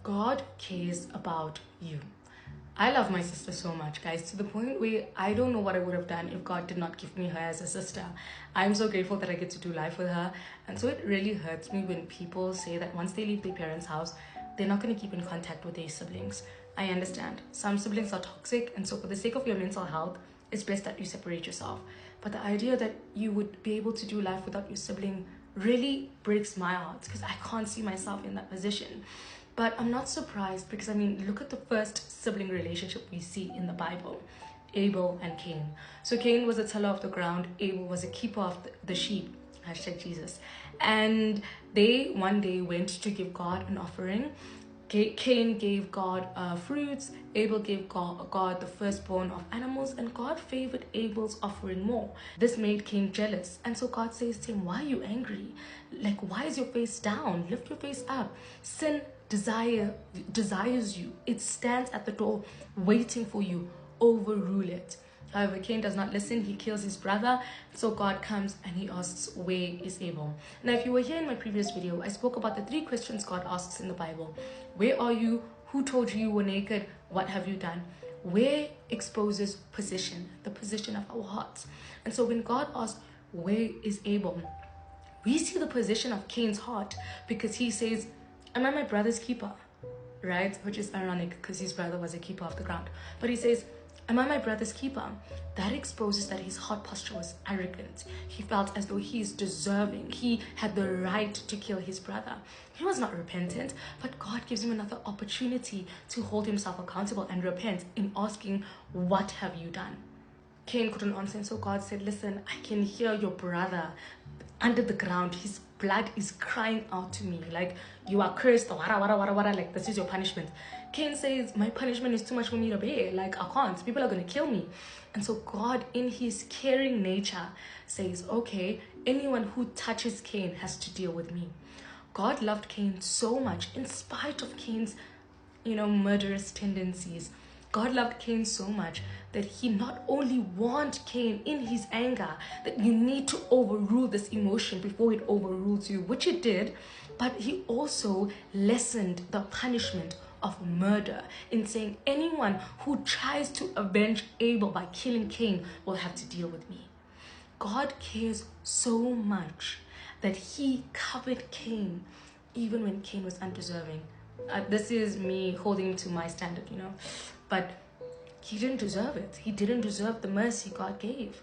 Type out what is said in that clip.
God cares about you. I love my sister so much, guys, to the point where I don't know what I would have done if God did not give me her as a sister. I'm so grateful that I get to do life with her. And so it really hurts me when people say that once they leave their parents' house, they're not going to keep in contact with their siblings. I understand. Some siblings are toxic, and so for the sake of your mental health, it's best that you separate yourself. But the idea that you would be able to do life without your sibling really breaks my heart because I can't see myself in that position. But I'm not surprised because, I mean, look at the first sibling relationship we see in the Bible, Abel and Cain. So Cain was a tiller of the ground, Abel was a keeper of the sheep, hashtag Jesus. And they one day went to give God an offering. Cain gave God fruits, Abel gave God the firstborn of animals, and God favored Abel's offering more. This made Cain jealous, and so God says to him, why are you angry? Like, why is your face down? Lift your face up. Sin desires you. It stands at the door waiting for you. Overrule it. However, Cain does not listen. He kills his brother. So God comes and he asks, where is Abel? Now, if you were here in my previous video, I spoke about the 3 questions God asks in the Bible. Where are you? Who told you you were naked? What have you done? Where exposes position, the position of our hearts. And so when God asks, where is Abel? We see the position of Cain's heart because he says, am I my brother's keeper? Right? Which is ironic because his brother was a keeper of the ground. But he says, am I my brother's keeper? That exposes that his heart posture was arrogant. He felt as though he is deserving. He had the right to kill his brother. He was not repentant, but God gives him another opportunity to hold himself accountable and repent in asking, what have you done? Cain couldn't answer, and so God said, listen, I can hear your brother under the ground. His blood is crying out to me like, you are cursed, like this is your punishment. Cain says, my punishment is too much for me to bear. Like, I can't. People are going to kill me. And so God, in his caring nature, says, okay, anyone who touches Cain has to deal with me. God loved Cain so much in spite of Cain's, murderous tendencies. God loved Cain so much that he not only warned Cain in his anger that you need to overrule this emotion before it overrules you, which it did, but he also lessened the punishment of murder in saying anyone who tries to avenge Abel by killing Cain will have to deal with me. God cares so much that he covered Cain even when Cain was undeserving. This is me holding him to my standard, but he didn't deserve it. He didn't deserve the mercy God gave.